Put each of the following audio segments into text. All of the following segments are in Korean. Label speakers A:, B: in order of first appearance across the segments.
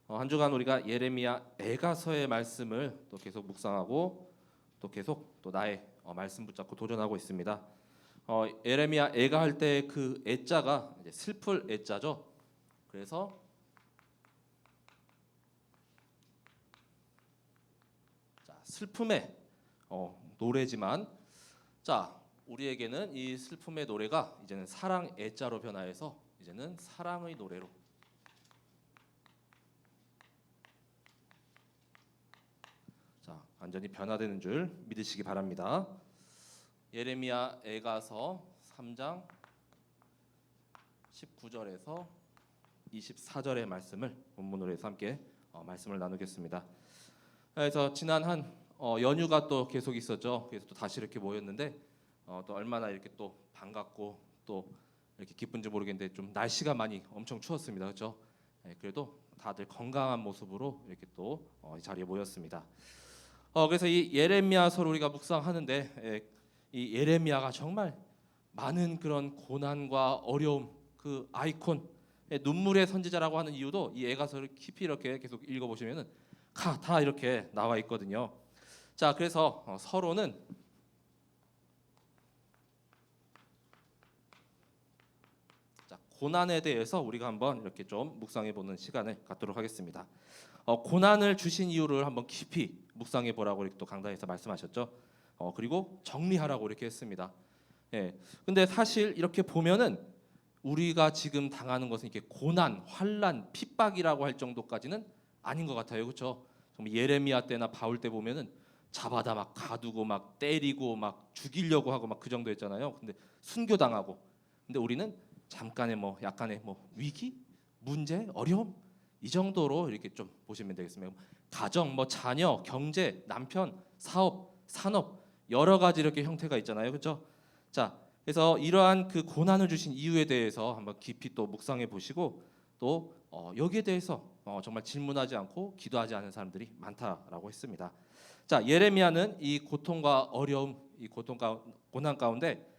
A: 한 주간 우리가 예레미야 애가서의 말씀을 또 계속 묵상하고 또 계속 또 나의 말씀 붙잡고 도전하고 있습니다. 예레미야 애가 할 때 그 애자가 이제 슬플 애자죠. 그래서 슬픔의 노래지만 우리에게는 이 슬픔의 노래가 이제는 사랑 애자로 변화해서 이제는 사랑의 노래로 완전히 변화되는 줄 믿으시기 바랍니다. 예레미야 애가서 3장 19절에서 24절의 말씀을 본문으로 해서 함께 말씀을 나누겠습니다. 그래서 지난 한 연휴가 또 계속 있었죠. 그래서 또 다시 이렇게 모였는데 또 얼마나 이렇게 또 반갑고 또 이렇게 기쁜지 모르겠는데 좀 날씨가 많이 엄청 추웠습니다. 그렇죠? 그래도 다들 건강한 모습으로 이렇게 또 이 자리에 모였습니다. 그래서 이 예레미야서를 우리가 묵상하는데 이 예레미야가 정말 많은 그런 고난과 어려움, 그 아이콘 눈물의 선지자라고 하는 이유도 이 애가서를 깊이 이렇게 계속 읽어보시면은 다 이렇게 나와 있거든요. 자, 그래서 서론은 고난에 대해서 우리가 한번 이렇게 좀 묵상해보는 시간을 갖도록 하겠습니다. 고난을 주신 이유를 한번 깊이 묵상해 보라고 이렇게 또 강단에서 말씀하셨죠. 그리고 정리하라고 이렇게 했습니다. 근데 사실 이렇게 보면은 우리가 지금 당하는 것은 이렇게 고난, 환난, 핍박이라고 할 정도까지는 아닌 것 같아요. 그렇죠? 정말 예레미야 때나 바울 때 보면은 잡아다 막 가두고 막 때리고 막 죽이려고 하고 막 그 정도였잖아요. 근데 순교당하고. 근데 우리는 잠깐의 약간의 위기, 문제, 어려움 이 정도로 이렇게 좀 보시면 되겠습니다. 가정, 자녀, 경제, 남편, 사업, 산업 여러 가지 이렇게 형태가 있잖아요. 그렇죠? 자, 그래서 이러한 그 고난을 주신 이유에 대해서 한번 깊이 또 묵상해 보시고 또 여기에 대해서 정말 질문하지 않고 기도하지 않은 사람들이 많다라고 했습니다. 자, 예레미야는 이 고통과 어려움, 이 고난 가운데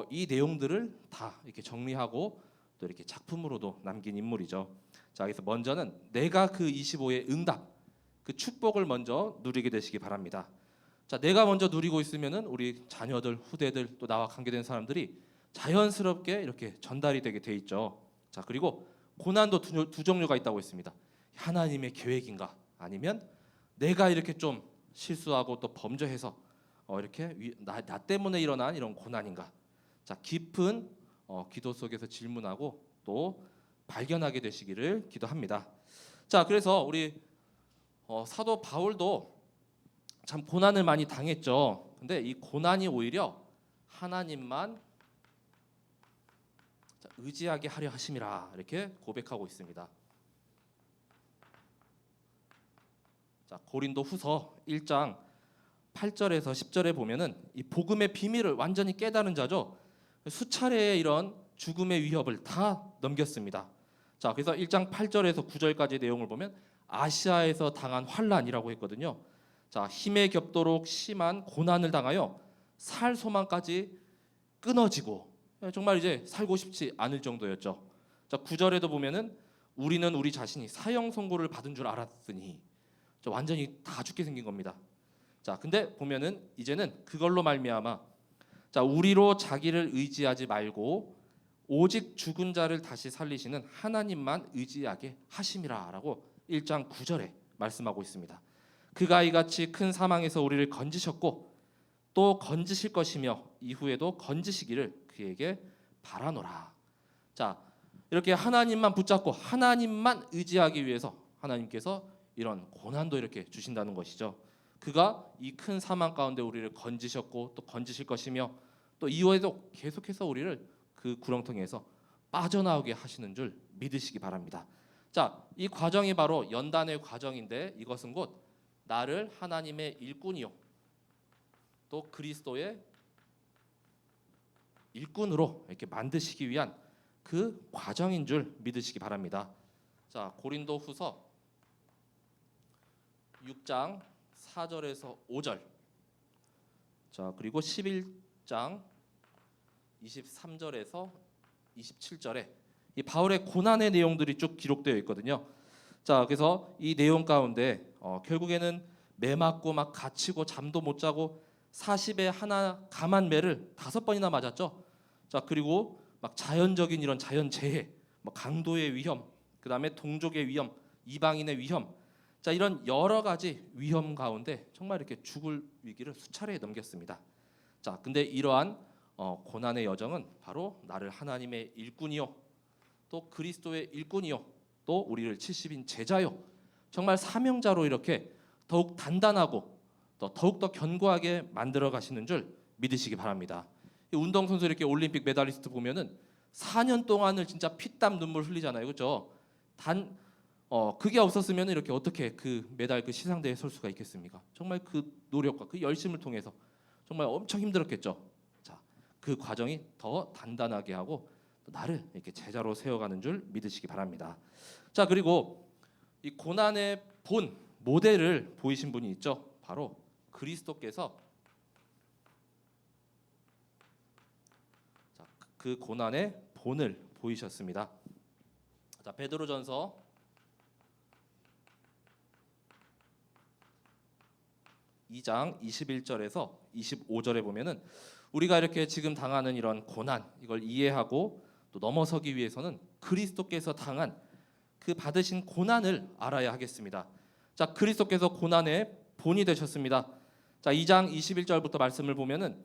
A: 이 내용들을 다 이렇게 정리하고 또 이렇게 작품으로도 남긴 인물이죠. 자, 그래서 먼저는 내가 그 25의 응답, 그 축복을 먼저 누리게 되시기 바랍니다. 자, 내가 먼저 누리고 있으면은 우리 자녀들, 후대들 또 나와 관계된 사람들이 자연스럽게 이렇게 전달이 되게 돼 있죠. 자, 그리고 고난도 두 종류가 있다고 했습니다. 하나님의 계획인가 아니면 내가 이렇게 좀 실수하고 또 범죄해서 이렇게 나 때문에 일어난 이런 고난인가. 자, 깊은 기도 속에서 질문하고 또 발견하게 되시기를 기도합니다. 자, 그래서 우리 사도 바울도 참 고난을 많이 당했죠. 근데 이 고난이 오히려 하나님만 의지하게 하려 하심이라 이렇게 고백하고 있습니다. 자, 고린도후서 1장 8절에서 10절에 보면은 이 복음의 비밀을 완전히 깨달은 자죠. 수차례의 이런 죽음의 위협을 다 넘겼습니다. 자, 그래서 1장 8절에서 9절까지 내용을 보면 아시아에서 당한 환난이라고 했거든요. 자, 힘에 겹도록 심한 고난을 당하여 살 소망까지 끊어지고 정말 이제 살고 싶지 않을 정도였죠. 자, 9절에도 보면은 우리는 우리 자신이 사형 선고를 받은 줄 알았으니 완전히 다 죽게 생긴 겁니다. 자, 근데 보면은 이제는 그걸로 말미암아 우리로 자기를 의지하지 말고 오직 죽은 자를 다시 살리시는 하나님만 의지하게 하심이라라고 1장 9절에 말씀하고 있습니다. 그가 이같이 큰 사망에서 우리를 건지셨고 또 건지실 것이며 이후에도 건지시기를 그에게 바라노라. 자, 이렇게 하나님만 붙잡고 하나님만 의지하기 위해서 하나님께서 이런 고난도 이렇게 주신다는 것이죠. 그가 이 큰 사망 가운데 우리를 건지셨고 또 건지실 것이며 또 이후에도 계속해서 우리를 그 구렁텅이에서 빠져나오게 하시는 줄 믿으시기 바랍니다. 자, 이 과정이 바로 연단의 과정인데 이것은 곧 나를 하나님의 일꾼이요 또 그리스도의 일꾼으로 이렇게 만드시기 위한 그 과정인 줄 믿으시기 바랍니다. 자, 고린도후서 6장 4절에서 5절. 자, 그리고 11장 23절에서 27절에 이 바울의 고난의 내용들이 쭉 기록되어 있거든요. 자, 그래서 이 내용 가운데 결국에는 매 맞고 막 갇히고 잠도 못 자고 40에 하나 감한 매를 5번이나 맞았죠. 자, 그리고 막 자연적인 이런 자연재해, 뭐 강도의 위험, 그다음에 동족의 위험, 이방인의 위험, 자, 이런 여러 가지 위험 가운데 정말 이렇게 죽을 위기를 수차례 넘겼습니다. 자, 근데 이러한 고난의 여정은 바로 나를 하나님의 일꾼이요, 또 그리스도의 일꾼이요, 또 우리를 70인 제자요, 정말 사명자로 이렇게 더욱 단단하고 또 더욱 더 견고하게 만들어 가시는 줄 믿으시기 바랍니다. 운동선수 이렇게 올림픽 메달리스트 보면은 4년 동안을 진짜 피땀 눈물 흘리잖아요, 그렇죠? 단 그게 없었으면 이렇게 어떻게 그 메달 그 시상대에 설 수가 있겠습니까? 정말 그 노력과 그 열심을 통해서 정말 엄청 힘들었겠죠. 자, 그 과정이 더 단단하게 하고 또 나를 이렇게 제자로 세워가는 줄 믿으시기 바랍니다. 자, 그리고 이 고난의 본 모델을 보이신 분이 있죠. 바로 그리스도께서 자, 그 고난의 본을 보이셨습니다. 자, 베드로전서 2장 21절에서 25절에 보면은 우리가 이렇게 지금 당하는 이런 고난, 이걸 이해하고 또 넘어서기 위해서는 그리스도께서 당한 그 받으신 고난을 알아야 하겠습니다. 자, 그리스도께서 고난의 본이 되셨습니다. 자, 2장 21절부터 말씀을 보면은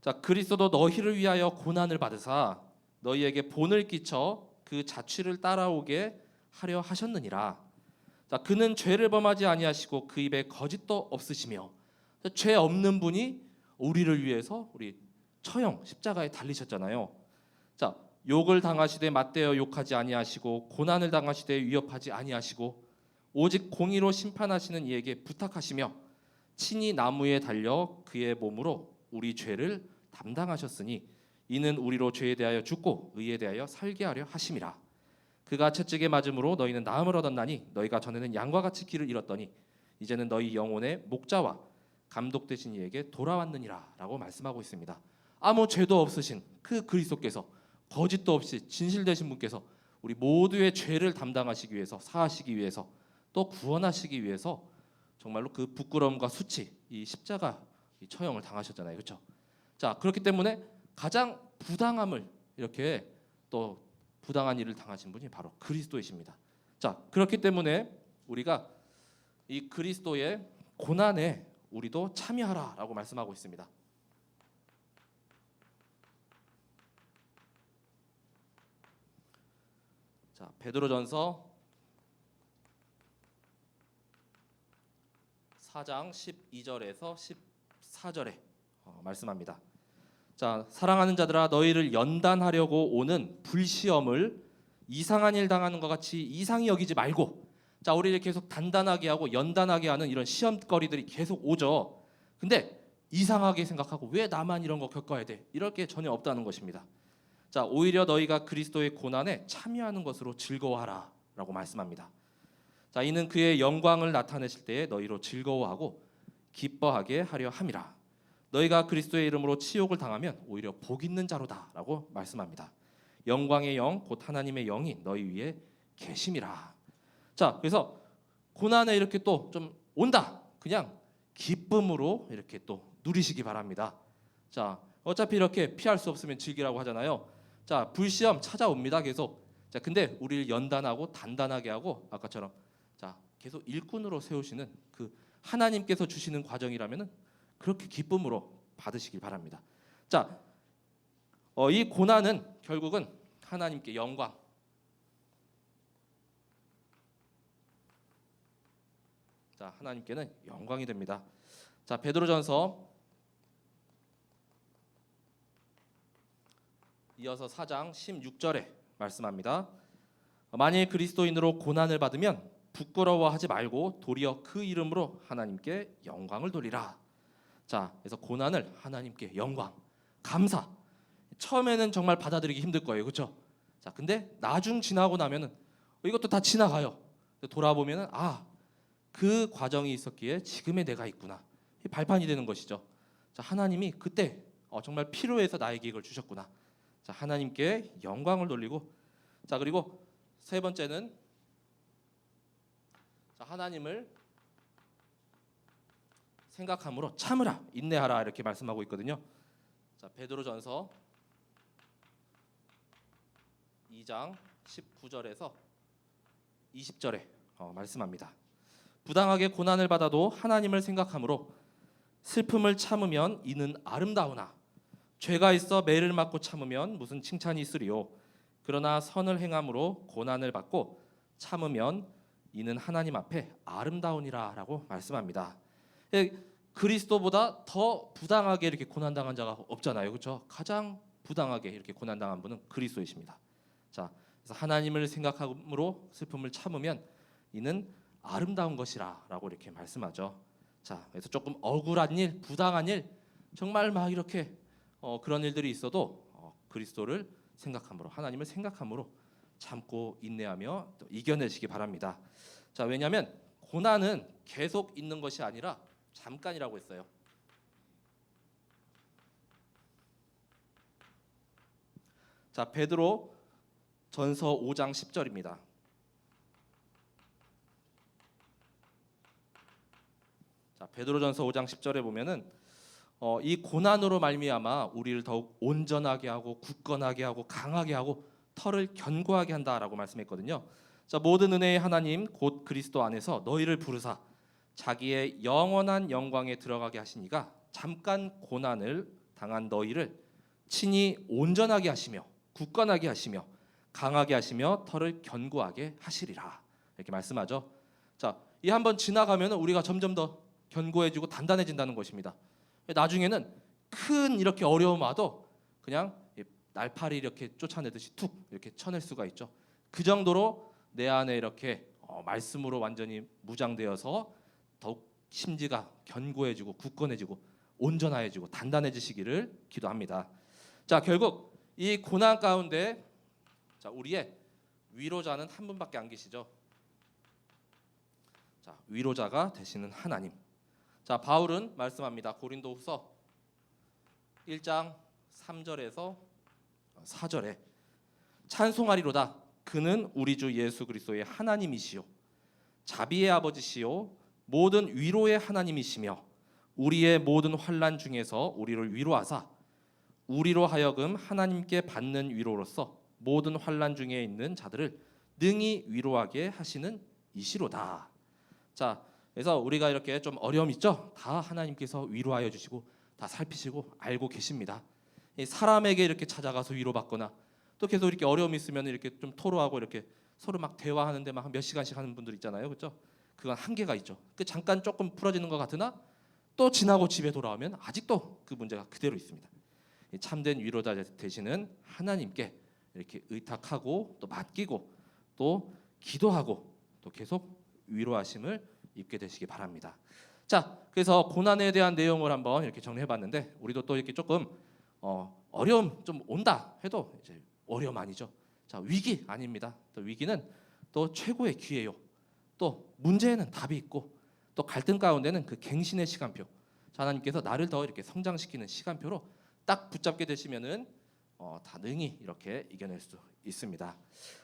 A: 자, 그리스도도 너희를 위하여 고난을 받으사 너희에게 본을 끼쳐 그 자취를 따라오게 하려 하셨느니라. 자, 그는 죄를 범하지 아니하시고 그 입에 거짓도 없으시며, 죄 없는 분이 우리를 위해서 우리 처형 십자가에 달리셨잖아요. 자, 욕을 당하시되 맞대어 욕하지 아니하시고 고난을 당하시되 위협하지 아니하시고 오직 공의로 심판하시는 이에게 부탁하시며 친히 나무에 달려 그의 몸으로 우리 죄를 담당하셨으니 이는 우리로 죄에 대하여 죽고 의에 대하여 살게 하려 하심이라. 그가 채찍에 맞음으로 너희는 나음을 얻었나니 너희가 전에는 양과 같이 길을 잃었더니 이제는 너희 영혼의 목자와 감독 되신 이에게 돌아왔느니라라고 말씀하고 있습니다. 아무 죄도 없으신 그 그리스도께서 거짓도 없이 진실 되신 분께서 우리 모두의 죄를 담당하시기 위해서 사하시기 위해서 또 구원하시기 위해서 정말로 그 부끄러움과 수치 이 십자가 이 처형을 당하셨잖아요, 그렇죠? 자, 그렇기 때문에 가장 부당함을 이렇게 또 부당한 일을 당하신 분이 바로 그리스도이십니다. 자, 그렇기 때문에 우리가 이 그리스도의 고난에 우리도 참여하라라고 말씀하고 있습니다. 자, 베드로전서 4장 12절에서 14절에 말씀합니다. 자, 사랑하는 자들아 너희를 연단하려고 오는 불시험을 이상한 일 당하는 것 같이 이상히 여기지 말고, 자, 우리를 계속 단단하게 하고 연단하게 하는 이런 시험거리들이 계속 오죠. 근데 이상하게 생각하고 왜 나만 이런 거 겪어야 돼? 이럴 게 전혀 없다는 것입니다. 자, 오히려 너희가 그리스도의 고난에 참여하는 것으로 즐거워하라라고 말씀합니다. 자, 이는 그의 영광을 나타내실 때에 너희로 즐거워하고 기뻐하게 하려 함이라. 너희가 그리스도의 이름으로 치욕을 당하면 오히려 복 있는 자로다라고 말씀합니다. 영광의 영 곧 하나님의 영이 너희 위에 계심이라. 자, 그래서 고난에 이렇게 또 좀 온다. 그냥 기쁨으로 이렇게 또 누리시기 바랍니다. 자, 어차피 이렇게 피할 수 없으면 즐기라고 하잖아요. 자, 불시험 찾아옵니다. 계속. 자, 근데 우리를 연단하고 단단하게 하고 아까처럼 자, 계속 일꾼으로 세우시는 그 하나님께서 주시는 과정이라면은 그렇게 기쁨으로 받으시길 바랍니다. 자, 이 고난은 결국은 하나님께 영광, 자, 하나님께는 영광이 됩니다. 자, 베드로전서 이어서 4장 16절에 말씀합니다. 만일 그리스도인으로 고난을 받으면 부끄러워하지 말고 도리어 그 이름으로 하나님께 영광을 돌리라. 자, 그래서 고난을 하나님께 영광, 감사. 처음에는 정말 받아들이기 힘들 거예요, 그렇죠? 자, 근데 나중 지나고 나면은 이것도 다 지나가요. 돌아보면은 그 과정이 있었기에 지금의 내가 있구나. 발판이 되는 것이죠. 자, 하나님이 그때 정말 필요해서 나에게 이걸 주셨구나. 자, 하나님께 영광을 돌리고, 자, 그리고 세 번째는 하나님을 생각함으로 참으라, 인내하라 이렇게 말씀하고 있거든요. 자, 베드로전서 2장 19절에서 20절에 말씀합니다. 부당하게 고난을 받아도 하나님을 생각함으로 슬픔을 참으면 이는 아름다우나 죄가 있어 매를 맞고 참으면 무슨 칭찬이 있으리요. 그러나 선을 행함으로 고난을 받고 참으면 이는 하나님 앞에 아름다우니라라고 말씀합니다. 그리스도보다 더 부당하게 이렇게 고난당한 자가 없잖아요, 그렇죠? 가장 부당하게 이렇게 고난당한 분은 그리스도이십니다. 자, 그래서 하나님을 생각함으로 슬픔을 참으면 이는 아름다운 것이라라고 이렇게 말씀하죠. 자, 그래서 조금 억울한 일, 부당한 일, 정말 막 이렇게 그런 일들이 있어도 그리스도를 생각함으로, 하나님을 생각함으로 참고 인내하며 또 이겨내시기 바랍니다. 자, 왜냐하면 고난은 계속 있는 것이 아니라 잠깐이라고 했어요. 자, 베드로 전서 5장 10절입니다. 자, 베드로전서 5장 10절에 보면은 이 고난으로 말미암아 우리를 더욱 온전하게 하고 굳건하게 하고 강하게 하고 털을 견고하게 한다라고 말씀했거든요. 자, 모든 은혜의 하나님 곧 그리스도 안에서 너희를 부르사 자기의 영원한 영광에 들어가게 하시니가 잠깐 고난을 당한 너희를 친히 온전하게 하시며 굳건하게 하시며 강하게 하시며 털을 견고하게 하시리라 이렇게 말씀하죠. 자, 이 한번 지나가면 우리가 점점 더 견고해지고 단단해진다는 것입니다. 나중에는 큰 이렇게 어려움 와도 그냥 날파리 이렇게 쫓아내듯이 툭 이렇게 쳐낼 수가 있죠. 그 정도로 내 안에 이렇게 말씀으로 완전히 무장되어서 더욱 심지가 견고해지고 굳건해지고 온전해지고 단단해지시기를 기도합니다. 자, 결국 이 고난 가운데 자, 우리의 위로자는 한 분밖에 안 계시죠. 자, 위로자가 되시는 하나님. 자, 바울은 말씀합니다. 고린도후서 1장 3절에서 4절에 찬송하리로다 그는 우리 주 예수 그리스도의 하나님이시요 자비의 아버지시요 모든 위로의 하나님이시며 우리의 모든 환난 중에서 우리를 위로하사 우리로 하여금 하나님께 받는 위로로서 모든 환난 중에 있는 자들을 능히 위로하게 하시는 이시로다. 자, 그래서 우리가 이렇게 좀 어려움 있죠? 다 하나님께서 위로하여 주시고 다 살피시고 알고 계십니다. 사람에게 이렇게 찾아가서 위로받거나 또 계속 이렇게 어려움이 있으면 이렇게 좀 토로하고 이렇게 서로 막 대화하는데 막 몇 시간씩 하는 분들 있잖아요, 그렇죠? 그건 한계가 있죠. 그 잠깐 조금 풀어지는 것 같으나 또 지나고 집에 돌아오면 아직도 그 문제가 그대로 있습니다. 참된 위로자 되시는 하나님께 이렇게 의탁하고 또 맡기고 또 기도하고 또 계속 위로하심을 입게 되시기 바랍니다. 자, 그래서 고난에 대한 내용을 한번 이렇게 정리해봤는데 우리도 또 이렇게 조금 어려움 좀 온다 해도 이제 어려움 아니죠. 자, 위기 아닙니다. 또 위기는 또 최고의 기회요. 또 문제에는 답이 있고 또 갈등 가운데는 그 갱신의 시간표. 자, 하나님께서 나를 더 이렇게 성장시키는 시간표로 딱 붙잡게 되시면은 다 능히 이렇게 이겨낼 수 있습니다.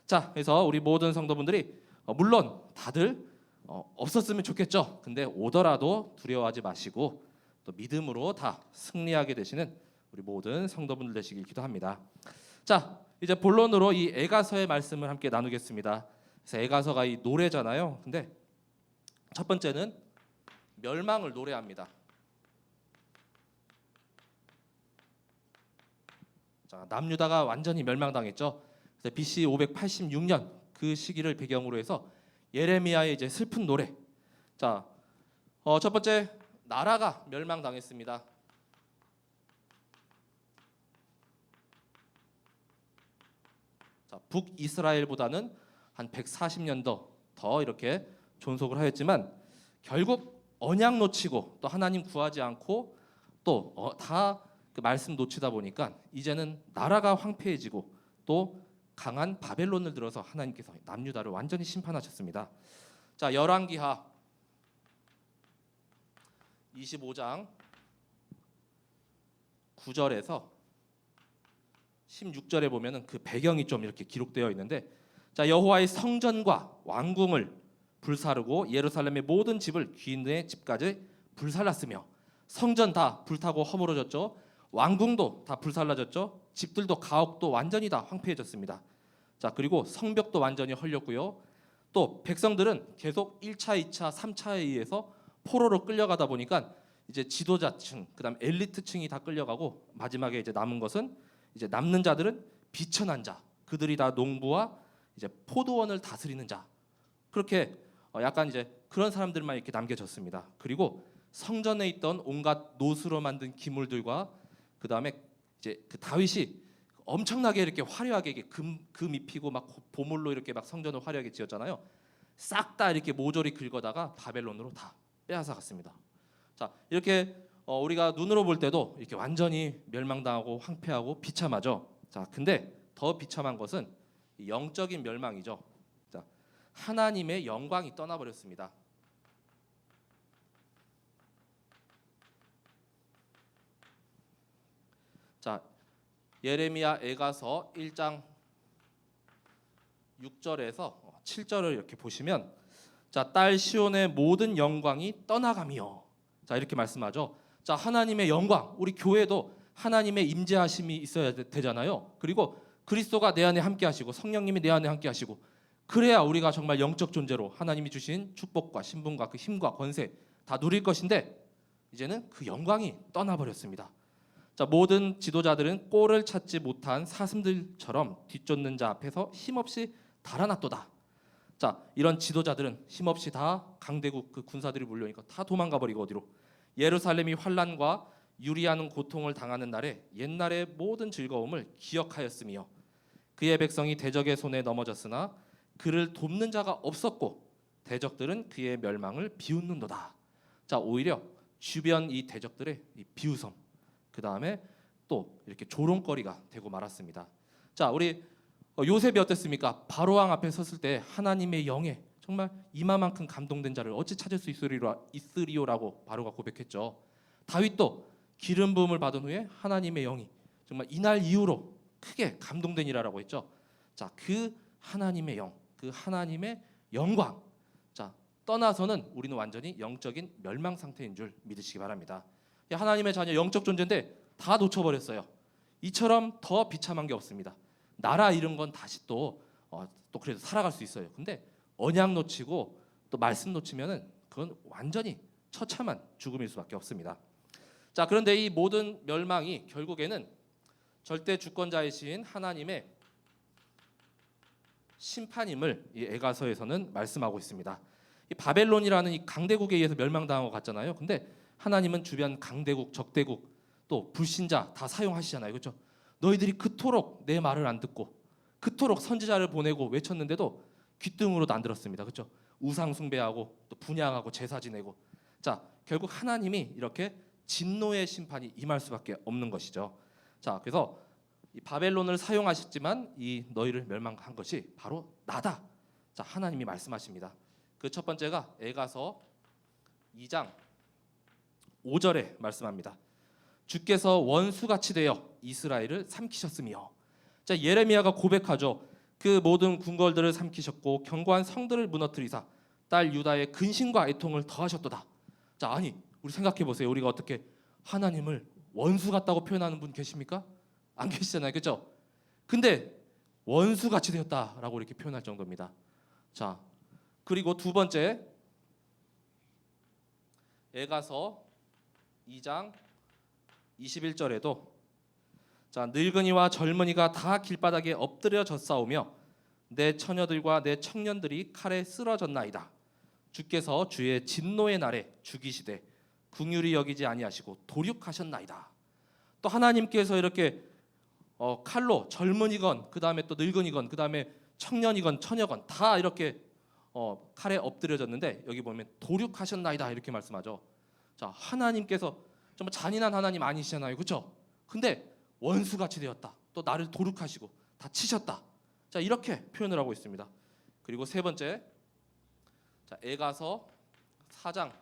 A: 자, 그래서 우리 모든 성도분들이 물론 다들 없었으면 좋겠죠. 근데 오더라도 두려워하지 마시고 또 믿음으로 다 승리하게 되시는 우리 모든 성도분들 되시길 기도합니다. 자, 이제 본론으로 이 에가서의 말씀을 함께 나누겠습니다. 그래서 에가서가 이 노래잖아요. 근데 첫 번째는 멸망을 노래합니다. 자, 남유다가 완전히 멸망당했죠. 그래서 BC 586년 그 시기를 배경으로 해서 예레미야의 이제 슬픈 노래. 자, 첫 번째 나라가 멸망당했습니다. 자, 북이스라엘보다는 한 140년 더 이렇게 존속을 하였지만 결국 언약 놓치고 또 하나님 구하지 않고 또 다 그 말씀 놓치다 보니까 이제는 나라가 황폐해지고 또 강한 바벨론을 들어서 하나님께서 남유다를 완전히 심판하셨습니다. 자, 열왕기하 25장 9절에서 16절에 보면은 그 배경이 좀 이렇게 기록되어 있는데, 자, 여호와의 성전과 왕궁을 불사르고 예루살렘의 모든 집을 귀인의 집까지 불살랐으며 성전 다 불타고 허물어졌죠. 왕궁도 다 불살라졌죠. 집들도 가옥도 완전히 다 황폐해졌습니다. 자, 그리고 성벽도 완전히 헐렸고요. 또 백성들은 계속 1차, 2차, 3차에 의해서 포로로 끌려가다 보니까 이제 지도자층, 그다음 엘리트층이 다 끌려가고 마지막에 이제 남은 것은 이제 남는 자들은 비천한 자, 그들이 다 농부와 이제 포도원을 다스리는 자, 그렇게 약간 이제 그런 사람들만 이렇게 남겨졌습니다. 그리고 성전에 있던 온갖 노수로 만든 기물들과 그다음에 이제 그 다윗이 엄청나게 이렇게 화려하게 이렇게 금 입히고 막 보물로 이렇게 막 성전을 화려하게 지었잖아요. 싹 다 이렇게 모조리 긁어다가 바벨론으로 다 빼앗아 갔습니다. 자, 이렇게 우리가 눈으로 볼 때도 이렇게 완전히 멸망당하고 황폐하고 비참하죠. 자, 근데 더 비참한 것은 이 영적인 멸망이죠. 자, 하나님의 영광이 떠나버렸습니다. 자, 예레미야 애가서 1장 6절에서 7절을 이렇게 보시면, 자, 딸 시온의 모든 영광이 떠나가며, 자, 이렇게 말씀하죠. 자, 하나님의 영광, 우리 교회도 하나님의 임재하심이 있어야 되잖아요. 그리고 그리스도가 내 안에 함께 하시고 성령님이 내 안에 함께 하시고, 그래야 우리가 정말 영적 존재로 하나님이 주신 축복과 신분과 그 힘과 권세 다 누릴 것인데, 이제는 그 영광이 떠나버렸습니다. 자, 모든 지도자들은 꼴을 찾지 못한 사슴들처럼 뒤쫓는 자 앞에서 힘없이 달아났도다. 자, 이런 지도자들은 힘없이 다 강대국 그 군사들이 몰려오니까 다 도망가 버리고 어디로? 예루살렘이 환난과 유리하는 고통을 당하는 날에 옛날의 모든 즐거움을 기억하였으며 그의 백성이 대적의 손에 넘어졌으나 그를 돕는 자가 없었고 대적들은 그의 멸망을 비웃는도다. 자, 오히려 주변 이 대적들의 이 비웃음, 그 다음에 또 이렇게 조롱거리가 되고 말았습니다. 자, 우리 요셉이 어땠습니까? 바로왕 앞에 섰을 때 하나님의 영에 정말 이마만큼 감동된 자를 어찌 찾을 수 있으리오라고 바로가 고백했죠. 다윗도 기름 부음을 받은 후에 하나님의 영이 정말 이날 이후로 크게 감동되니라라고 했죠. 자, 그 하나님의 영, 그 하나님의 영광, 자, 떠나서는 우리는 완전히 영적인 멸망 상태인 줄 믿으시기 바랍니다. 하나님의 자녀 영적 존재인데 다 놓쳐버렸어요. 이처럼 더 비참한 게 없습니다. 나라 잃은 건 다시 또 그래도 살아갈 수 있어요. 근데 언약 놓치고 또 말씀 놓치면은 그건 완전히 처참한 죽음일 수밖에 없습니다. 자, 그런데 이 모든 멸망이 결국에는 절대 주권자이신 하나님의 심판임을 이 에가서에서는 말씀하고 있습니다. 이 바벨론이라는 이 강대국에 의해서 멸망당한 것 같잖아요. 근데 하나님은 주변 강대국, 적대국, 또 불신자 다 사용하시잖아요. 그렇죠? 너희들이 그토록 내 말을 안 듣고 그토록 선지자를 보내고 외쳤는데도 귀등으로도 안 들었습니다. 그렇죠? 우상 숭배하고 또 분향하고 제사 지내고, 자, 결국 하나님이 이렇게 진노의 심판이 임할 수밖에 없는 것이죠. 자, 그래서 이 바벨론을 사용하셨지만 이 너희를 멸망한 것이 바로 나다. 자, 하나님이 말씀하십니다. 그 첫 번째가 에가서 2장 5절에 말씀합니다. 주께서 원수같이 되어 이스라엘을 삼키셨으며, 자, 예레미야가 고백하죠. 그 모든 궁궐들을 삼키셨고 견고한 성들을 무너뜨리사 딸 유다의 근심과 애통을 더하셨도다. 자, 아니 우리 생각해 보세요. 우리가 어떻게 하나님을 원수 같다고 표현하는 분 계십니까? 안 계시잖아요, 그렇죠? 근데 원수같이 되었다라고 이렇게 표현할 정도입니다. 자, 그리고 두 번째 에가서 2장 21절에도 자, 늙은이와 젊은이가 다 길바닥에 엎드려 졌사오며 내 처녀들과 내 청년들이 칼에 쓰러졌나이다. 주께서 주의 진노의 날에 죽이시되 긍휼히 여기지 아니하시고 도륙하셨나이다. 또 하나님께서 이렇게 칼로 젊은이건 그 다음에 또 늙은이건 그 다음에 청년이건 처녀건 다 이렇게 칼에 엎드려졌는데 여기 보면 도륙하셨나이다 이렇게 말씀하죠. 자, 하나님께서 정말 잔인한 하나님 아니시잖아요, 그렇죠? 근데 원수같이 되었다. 또 나를 도륙하시고 다 치셨다. 자, 이렇게 표현을 하고 있습니다. 그리고 세 번째, 자, 에가서 4장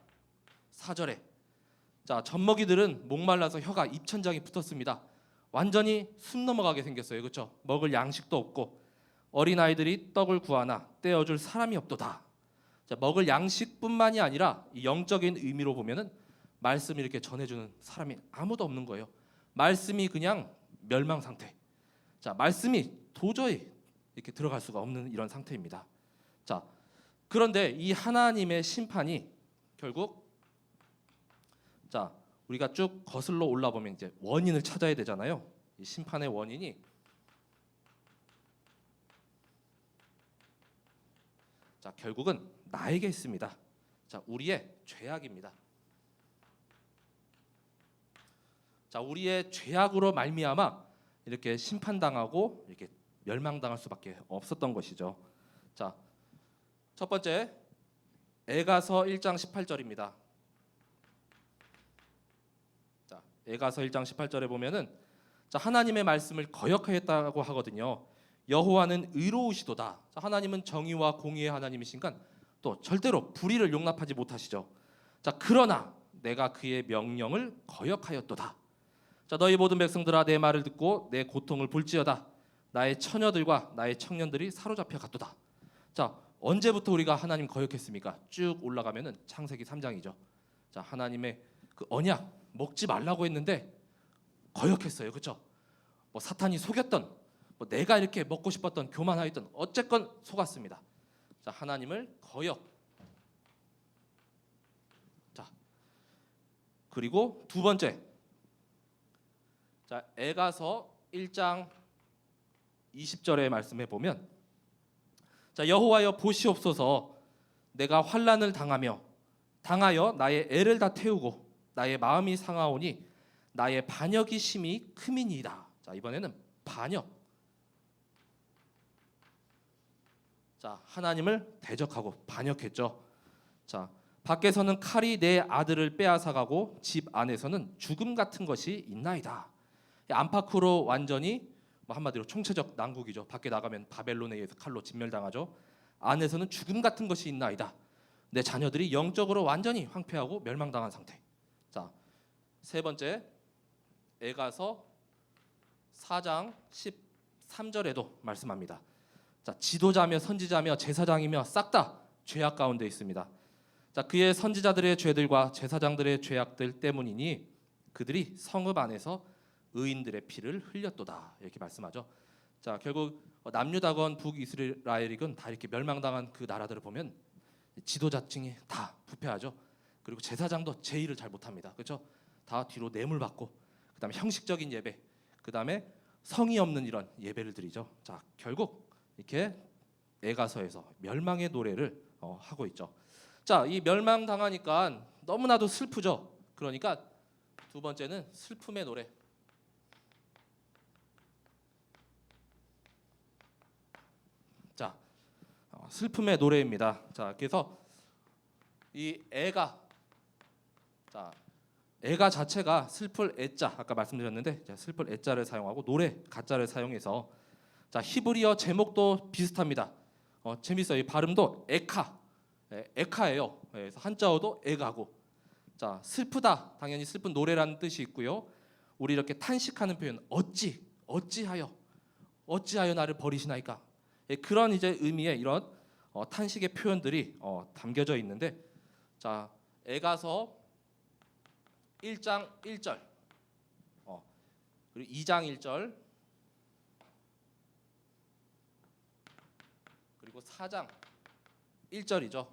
A: 4절에 자, 젖먹이들은 목말라서 혀가 입천장에 붙었습니다. 완전히 숨 넘어가게 생겼어요, 그렇죠? 먹을 양식도 없고 어린 아이들이 떡을 구하나 떼어줄 사람이 없도다. 자, 먹을 양식뿐만이 아니라 이 영적인 의미로 보면은 말씀을 이렇게 전해주는 사람이 아무도 없는 거예요. 말씀이 그냥 멸망 상태. 자, 말씀이 도저히 이렇게 들어갈 수가 없는 이런 상태입니다. 자, 그런데 이 하나님의 심판이 결국 자, 우리가 쭉 거슬러 올라 보면 이제 원인을 찾아야 되잖아요. 이 심판의 원인이 자, 결국은 나에게 있습니다. 자, 우리의 죄악입니다. 자, 우리의 죄악으로 말미암아 이렇게 심판당하고 이렇게 멸망당할 수밖에 없었던 것이죠. 자, 첫 번째 에가서 1장 18절입니다. 자, 에가서 1장 18절에 보면은 자, 하나님의 말씀을 거역하였다고 하거든요. 여호와는 의로우시도다. 자, 하나님은 정의와 공의의 하나님이신가 또 절대로 불의를 용납하지 못하시죠. 자, 그러나 내가 그의 명령을 거역하였도다. 자, 너희 모든 백성들아 내 말을 듣고 내 고통을 볼지어다. 나의 처녀들과 나의 청년들이 사로잡혀 갔도다. 자, 언제부터 우리가 하나님 거역했습니까? 쭉 올라가면은 창세기 3장이죠. 자, 하나님의 그 언약 먹지 말라고 했는데 거역했어요. 그렇죠? 뭐 사탄이 속였던 뭐 내가 이렇게 먹고 싶었던 교만하였던 어쨌건 속았습니다. 자, 하나님을 거역. 자, 그리고 두 번째. 자, 에가서 1장 20절의 말씀해 보면 자, 여호와여 보시옵소서 내가 환난을 당하여 나의 애를 다 태우고 나의 마음이 상하오니 나의 반역이 심히 크미니이다. 자, 이번에는 반역. 자, 하나님을 대적하고 반역했죠. 자, 밖에서는 칼이 내 아들을 빼앗아가고 집 안에서는 죽음 같은 것이 있나이다. 안팎으로 완전히 뭐 한마디로 총체적 난국이죠. 밖에 나가면 바벨론에 의해서 칼로 진멸당하죠. 안에서는 죽음 같은 것이 있나이다. 내 자녀들이 영적으로 완전히 황폐하고 멸망당한 상태. 자, 세 번째 에가서 4장 13절에도 말씀합니다. 자, 지도자며 선지자며 제사장이며 싹 다 죄악 가운데 있습니다. 자, 그의 선지자들의 죄들과 제사장들의 죄악들 때문이니 그들이 성읍 안에서 의인들의 피를 흘렸도다. 이렇게 말씀하죠. 자, 결국 남유다건 북이스라엘이건 다 이렇게 멸망당한 그 나라들을 보면 지도자층이 다 부패하죠. 그리고 제사장도 제 일을 잘 못합니다. 그렇죠? 다 뒤로 뇌물 받고 그다음에 형식적인 예배, 그다음에 성의 없는 이런 예배를 드리죠. 자, 결국 이렇게 에가서에서 멸망의 노래를 하고 있죠. 자, 이 멸망당하니까 너무나도 슬프죠. 그러니까 두 번째는 슬픔의 노래. 자, 슬픔의 노래입니다. 자, 그래서 이 애가 자, 애가 자체가 슬플 애자 아까 말씀드렸는데 슬플 애자를 사용하고 노래 가자를 사용해서 자, 히브리어 제목도 비슷합니다. 재밌어요. 이 발음도 에카, 에카예요. 그래서 한자어도 에가고. 자, 슬프다 당연히 슬픈 노래라는 뜻이 있고요. 우리 이렇게 탄식하는 표현 어찌하여 나를 버리시나이까. 그런 이제 의미의 이런 탄식의 표현들이 담겨져 있는데 자, 에가서 1장 1절 그리고 2장 1절 그리고 4장 1절이죠.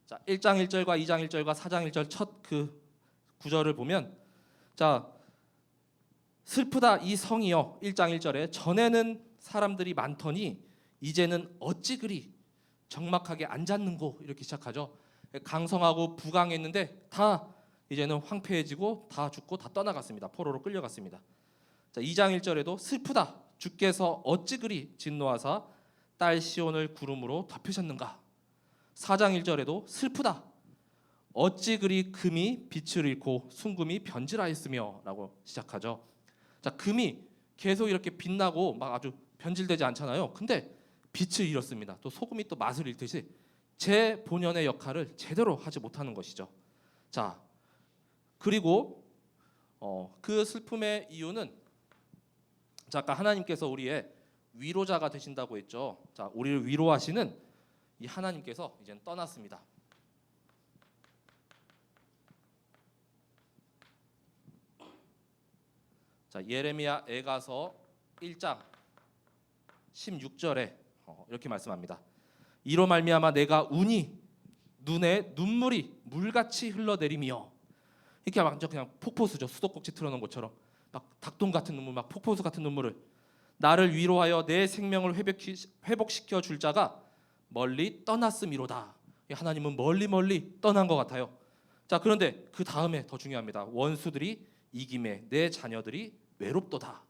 A: 자, 1장 1절과 2장 1절과 4장 1절 첫 그 구절을 보면 자, 슬프다 이 성이여 1장 1절에 전에는 사람들이 많더니 이제는 어찌 그리 적막하게 앉았는고 이렇게 시작하죠. 강성하고 부강했는데 다 이제는 황폐해지고 다 죽고 다 떠나갔습니다. 포로로 끌려갔습니다. 자, 2장 1절에도 슬프다 주께서 어찌 그리 진노하사 딸 시온을 구름으로 덮으셨는가. 4장 1절에도 슬프다 어찌 그리 금이 빛을 잃고 순금이 변질하였으며 라고 시작하죠. 자, 금이 계속 이렇게 빛나고 막 아주 변질되지 않잖아요. 근데 빛을 잃었습니다. 또 소금이 또 맛을 잃듯이 제 본연의 역할을 제대로 하지 못하는 것이죠. 자, 그리고 그 슬픔의 이유는 자, 아까 하나님께서 우리의 위로자가 되신다고 했죠. 자, 우리를 위로하시는 이 하나님께서 이제는 떠났습니다. 자, 예레미야 애가서 1장 16절에 이렇게 말씀합니다. 이로 말미암아 내가 우니 눈에 눈물이 물같이 흘러내리며, 이렇게 완전 그냥 폭포수죠. 수도꼭지 틀어놓은 것처럼 막 닭똥 같은 눈물, 막 폭포수 같은 눈물을, 나를 위로하여 내 생명을 회복시켜 줄 자가 멀리 떠났음이로다. 하나님은 멀리 떠난 것 같아요. 자, 그런데 그 다음에 더 중요합니다. 원수들이 이김에 내 자녀들이 외롭도다.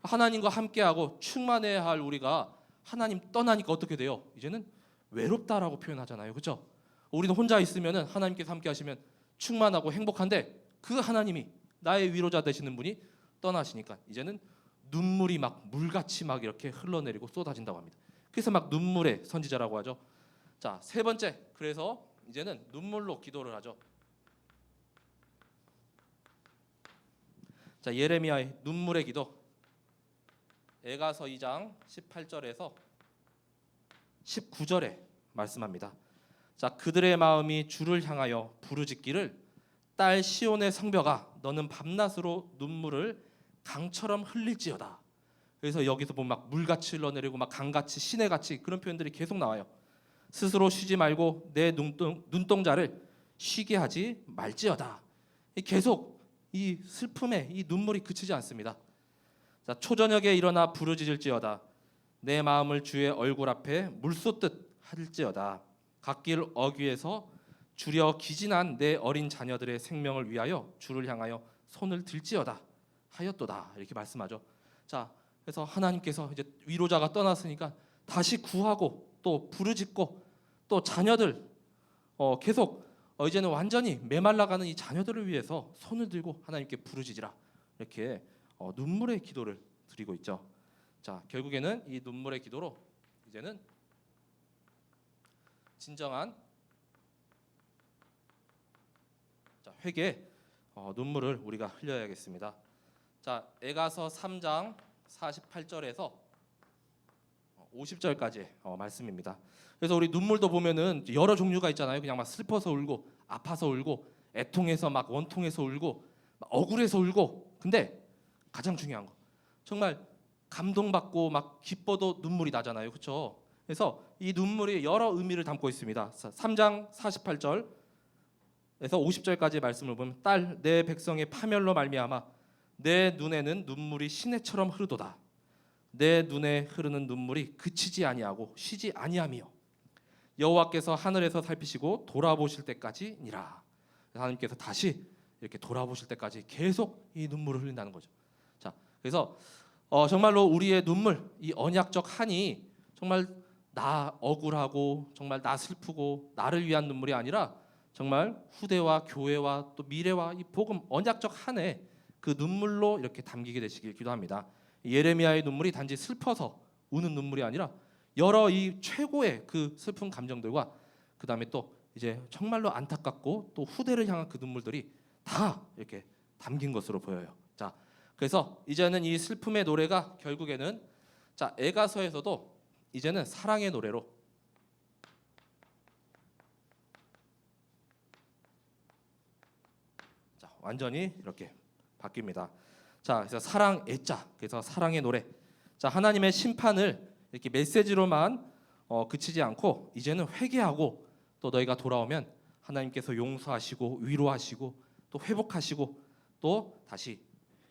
A: 하나님과 함께하고 충만해야 할 우리가 하나님 떠나니까 어떻게 돼요? 이제는 외롭다라고 표현하잖아요. 그렇죠? 우리는 혼자 있으면 하나님께서 함께 하시면 충만하고 행복한데, 그 하나님이 나의 위로자 되시는 분이 떠나시니까 이제는 눈물이 막 물같이 막 이렇게 흘러내리고 쏟아진다고 합니다. 그래서 막 눈물의 선지자라고 하죠. 자, 세 번째, 그래서 이제는 눈물로 기도를 하죠. 자, 예레미야의 눈물의 기도, 애가서 2장 18절에서 19절에 말씀합니다. 자, 그들의 마음이 주를 향하여 부르짖기를, 딸 시온의 성벽아 너는 밤낮으로 눈물을 강처럼 흘릴지어다. 그래서 여기서 보면 막 물같이 흘러내리고 막 강같이 시내같이 그런 표현들이 계속 나와요. 스스로 쉬지 말고 내 눈동자를 쉬게 하지 말지어다. 계속 이 슬픔에 이 눈물이 그치지 않습니다. 자, 초저녁에 일어나 부르짖을지어다. 내 마음을 주의 얼굴 앞에 물쏟듯 할지어다. 갓길 어귀에서 주려 기진한 내 어린 자녀들의 생명을 위하여 주를 향하여 손을 들지어다 하였도다. 이렇게 말씀하죠. 자, 그래서 하나님께서 이제 위로자가 떠났으니까 다시 구하고 또 부르짖고 또 자녀들 계속 이제는 완전히 메말라가는 이 자녀들을 위해서 손을 들고 하나님께 부르짖으라, 이렇게 눈물의 기도를 드리고 있죠. 자, 결국에는 이 눈물의 기도로 이제는 진정한 회개, 눈물을 우리가 흘려야겠습니다. 자, 애가서 3장 48절에서 50절까지 말씀입니다. 그래서 우리 눈물도 보면은 여러 종류가 있잖아요. 그냥 막 슬퍼서 울고, 아파서 울고, 애통해서 막 원통해서 울고, 막 억울해서 울고. 근데 가장 중요한 거, 정말 감동받고 막 기뻐도 눈물이 나잖아요. 그렇죠? 그래서 이 눈물이 여러 의미를 담고 있습니다. 3장 48절에서 50절까지 말씀을 보면, 딸 내 백성의 파멸로 말미암아 내 눈에는 눈물이 시내처럼 흐르도다. 내 눈에 흐르는 눈물이 그치지 아니하고 쉬지 아니하며 여호와께서 하늘에서 살피시고 돌아보실 때까지니라. 하나님께서 다시 이렇게 돌아보실 때까지 계속 이 눈물을 흘린다는 거죠. 자, 그래서 정말로 우리의 눈물, 이 언약적 한이 정말 나 억울하고 정말 나 슬프고 나를 위한 눈물이 아니라 정말 후대와 교회와 또 미래와 이 복음 언약적 한에 그 눈물로 이렇게 담기게 되시길 기도합니다. 예레미야의 눈물이 단지 슬퍼서 우는 눈물이 아니라 여러 이 최고의 그 슬픈 감정들과 그 다음에 또 이제 정말로 안타깝고 또 후대를 향한 그 눈물들이 다 이렇게 담긴 것으로 보여요. 자, 그래서 이제는 이 슬픔의 노래가 결국에는 자, 애가서에서도 이제는 사랑의 노래로 자, 완전히 이렇게 바뀝니다. 자, 그래서 사랑 애자, 그래서 사랑의 노래. 자, 하나님의 심판을 이렇게 메시지로만 그치지 않고 이제는 회개하고 또 너희가 돌아오면 하나님께서 용서하시고 위로하시고 또 회복하시고 또 다시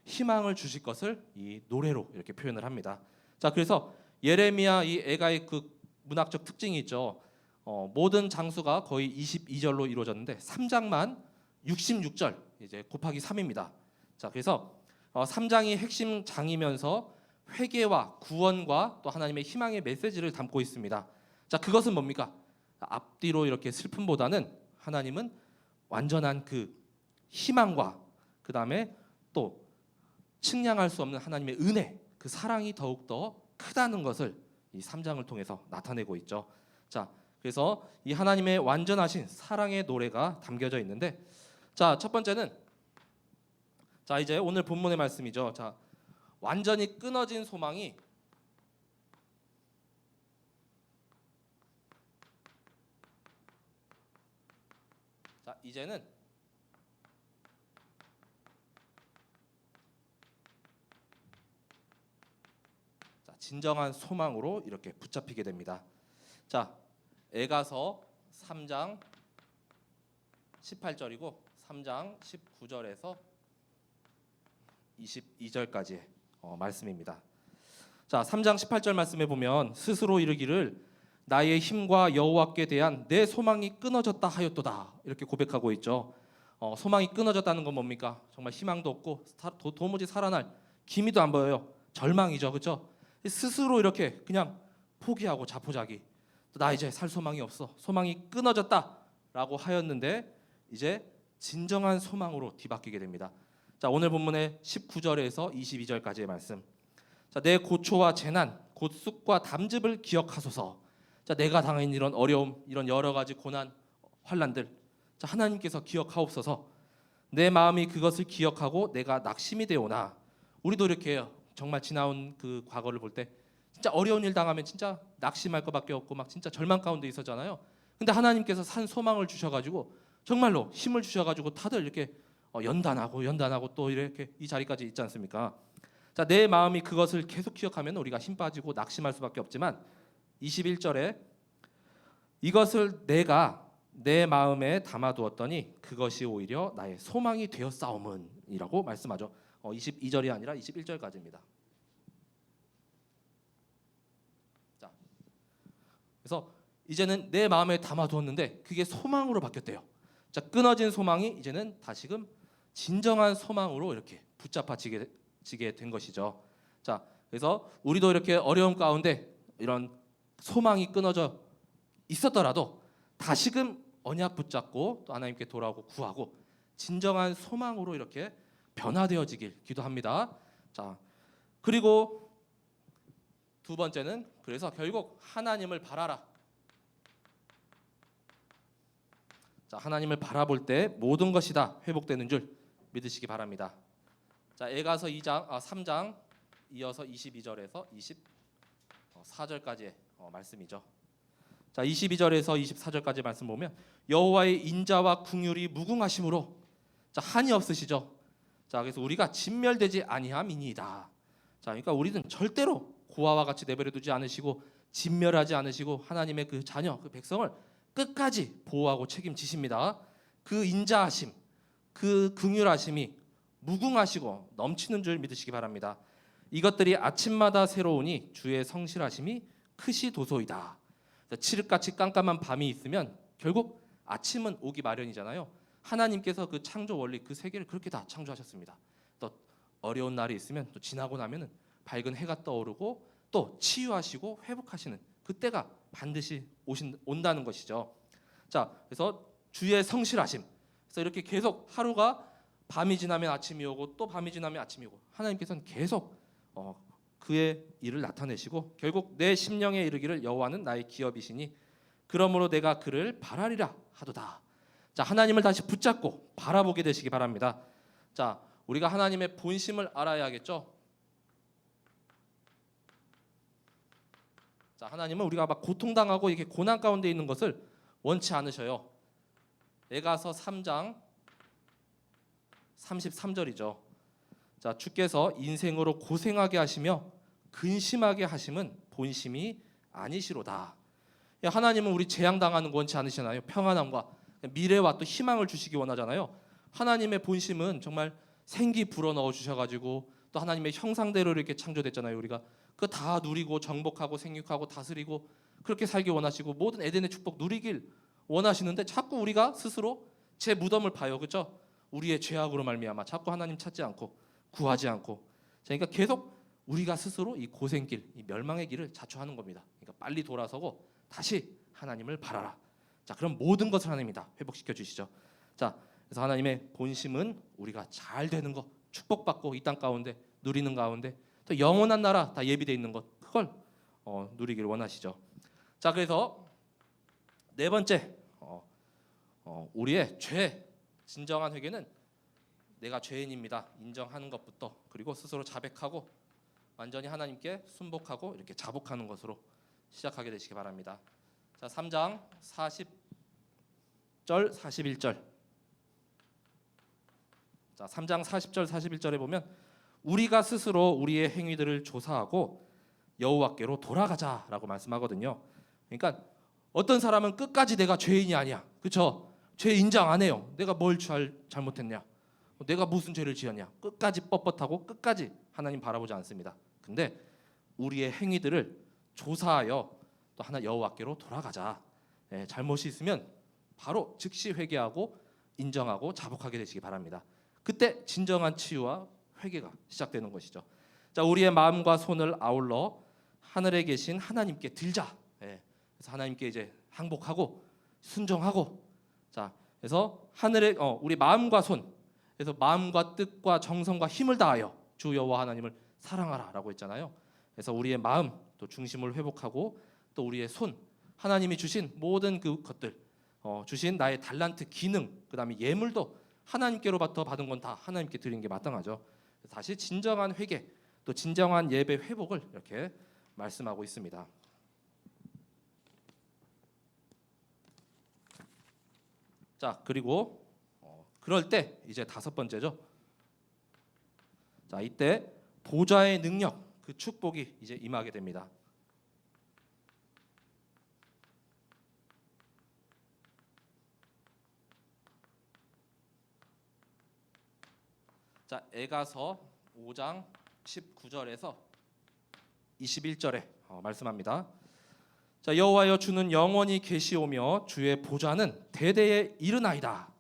A: 희망을 주실 것을 이 노래로 이렇게 표현을 합니다. 자, 그래서 예레미야 이 애가의 그 문학적 특징이 있죠. 모든 장수가 거의 22절로 이루어졌는데 3장만 66절, 이제 곱하기 3입니다. 자, 그래서 3장이 핵심 장이면서 회개와 구원과 또 하나님의 희망의 메시지를 담고 있습니다. 자, 그것은 뭡니까? 앞뒤로 이렇게 슬픔보다는 하나님은 완전한 그 희망과 그 다음에 또 측량할 수 없는 하나님의 은혜, 그 사랑이 더욱더 크다는 것을 이 3장을 통해서 나타내고 있죠. 자, 그래서 이 하나님의 완전하신 사랑의 노래가 담겨져 있는데, 자, 첫 번째는 자, 이제 오늘 본문의 말씀이죠. 자, 완전히 끊어진 소망이 자, 이제는 자, 진정한 소망으로 이렇게 붙잡히게 됩니다. 자, 에가서 3장 18절이고 3장 19절에서 22절까지의 말씀입니다. 자, 3장 18절 말씀에 보면 스스로 이르기를 나의 힘과 여호와께 대한 내 소망이 끊어졌다 하였도다 이렇게 고백하고 있죠. 소망이 끊어졌다는 건 뭡니까? 정말 희망도 없고 도무지 살아날 기미도 안 보여요. 절망이죠, 그렇죠? 스스로 이렇게 그냥 포기하고 자포자기. 나 이제 살 소망이 없어. 소망이 끊어졌다라고 하였는데 이제 진정한 소망으로 뒤바뀌게 됩니다. 자, 오늘 본문의 19절에서 22절까지의 말씀. 자, 내 고초와 재난, 곧 쑥과 담즙을 기억하소서. 자, 내가 당한 이런 어려움, 이런 여러 가지 고난, 환난들, 자, 하나님께서 기억하옵소서. 내 마음이 그것을 기억하고 내가 낙심이 되오나. 우리도 이렇게 해요. 정말 지나온 그 과거를 볼 때 진짜 어려운 일 당하면 진짜 낙심할 것밖에 없고 막 진짜 절망 가운데 있었잖아요. 근데 하나님께서 산 소망을 주셔가지고 정말로 힘을 주셔가지고 다들 이렇게 연단하고 또 이렇게 이 자리까지 있지 않습니까? 자, 내 마음이 그것을 계속 기억하면 우리가 힘 빠지고 낙심할 수밖에 없지만 21절에 이것을 내가 내 마음에 담아두었더니 그것이 오히려 나의 소망이 되었사오문이라고 말씀하죠. 22절이 아니라 21절까지입니다. 자, 그래서 이제는 내 마음에 담아두었는데 그게 소망으로 바뀌었대요. 자, 끊어진 소망이 이제는 다시금 진정한 소망으로 이렇게 붙잡아지게 된 것이죠. 자, 그래서 우리도 이렇게 어려움 가운데 이런 소망이 끊어져 있었더라도 다시금 언약 붙잡고 또 하나님께 돌아오고 구하고 진정한 소망으로 이렇게 변화되어지길 기도합니다. 자, 그리고 두 번째는 그래서 결국 하나님을 바라라. 자, 하나님을 바라볼 때 모든 것이 다 회복되는 줄 믿으시기 바랍니다. 자, 에가서 3장 이어서 22절에서 24절까지의 말씀이죠. 자, 22절에서 24절까지 말씀 보면 여호와의 인자와 긍휼이 무궁하심으로 자, 한이 없으시죠. 자, 그래서 우리가 진멸되지 아니함이니이다. 자, 그러니까 우리는 절대로 고아와 같이 내버려 두지 않으시고 진멸하지 않으시고 하나님의 그 자녀, 그 백성을 끝까지 보호하고 책임지십니다. 그 인자하심, 그 긍휼하심이 무궁하시고 넘치는 줄 믿으시기 바랍니다. 이것들이 아침마다 새로우니 주의 성실하심이 크시도소이다. 칠흑같이 깜깜한 밤이 있으면 결국 아침은 오기 마련이잖아요. 하나님께서 그 창조 원리, 그 세계를 그렇게 다 창조하셨습니다. 또 어려운 날이 있으면 또 지나고 나면은 밝은 해가 떠오르고 또 치유하시고 회복하시는 그때가 반드시 온다는 것이죠. 자, 그래서 주의 성실하심. 그래서 이렇게 계속 하루가 밤이 지나면 아침이 오고 또 밤이 지나면 아침이 오고 하나님께서는 계속 그의 일을 나타내시고 결국 내 심령에 이르기를 여호와는 나의 기업이시니 그러므로 내가 그를 바라리라 하도다. 자, 하나님을 다시 붙잡고 바라보게 되시기 바랍니다. 자, 우리가 하나님의 본심을 알아야겠죠. 자, 하나님은 우리가 막 고통당하고 이렇게 고난 가운데 있는 것을 원치 않으셔요. 에가서 3장 33절이죠. 자, 주께서 인생으로 고생하게 하시며 근심하게 하심은 본심이 아니시로다. 하나님은 우리 재앙당하는 거 원치 않으시나요? 평안함과 미래와 또 희망을 주시기 원하잖아요. 하나님의 본심은 정말 생기 불어넣어 주셔가지고 또 하나님의 형상대로 이렇게 창조됐잖아요. 우리가 그거 다 누리고 정복하고 생육하고 다스리고 그렇게 살기 원하시고 모든 에덴의 축복 누리길 원하시는데 자꾸 우리가 스스로 제 무덤을 파요, 그렇죠? 우리의 죄악으로 말미암아 자꾸 하나님 찾지 않고 구하지 않고, 그러니까 계속 우리가 스스로 이 고생길, 이 멸망의 길을 자초하는 겁니다. 그러니까 빨리 돌아서고 다시 하나님을 바라라. 자, 그럼 모든 것을 하나님이 다 회복시켜 주시죠. 자, 그래서 하나님의 본심은 우리가 잘 되는 것, 축복받고 이 땅 가운데 누리는 가운데 또 영원한 나라 다 예비되어 있는 것, 그걸 누리기를 원하시죠. 자, 그래서 네 번째 우리의 죄, 진정한 회개는 내가 죄인입니다 인정하는 것부터, 그리고 스스로 자백하고 완전히 하나님께 순복하고 이렇게 자복하는 것으로 시작하게 되시기 바랍니다. 자, 3장 40절 41절 자, 3장 40절 41절에 보면 우리가 스스로 우리의 행위들을 조사하고 여호와께로 돌아가자라고 말씀하거든요. 그러니까 어떤 사람은 끝까지 내가 죄인이 아니야, 그렇죠? 죄 인정 안 해요. 내가 뭘 잘못했냐, 내가 무슨 죄를 지었냐, 끝까지 뻣뻣하고 끝까지 하나님 바라보지 않습니다. 근데 우리의 행위들을 조사하여 또 하나 여호와께로 돌아가자. 잘못이 있으면 바로 즉시 회개하고 인정하고 자복하게 되시기 바랍니다. 그때 진정한 치유와 회개가 시작되는 것이죠. 자, 우리의 마음과 손을 아울러 하늘에 계신 하나님께 들자. 그래서 하나님께 이제 항복하고 순종하고, 자, 그래서 하늘에 우리 마음과 손, 그래서 마음과 뜻과 정성과 힘을 다하여 주 여호와 하나님을 사랑하라라고 했잖아요. 그래서 우리의 마음 또 중심을 회복하고 또 우리의 손, 하나님이 주신 모든 그 것들, 주신 나의 달란트, 기능, 그다음에 예물도 하나님께로부터 받은 건 다 하나님께 드리는 게 마땅하죠. 다시 진정한 회개, 또 진정한 예배 회복을 이렇게 말씀하고 있습니다. 자, 그리고 그럴 때 이제 다섯 번째죠. 자, 이때 보좌의 능력, 그 축복이 이제 임하게 됩니다. 자, 에가서 5장 19절에서 21절에 말씀합니다. 자, 여호와여 주는 영원히 계시오며 주의 보좌는 대대에 이르나이다.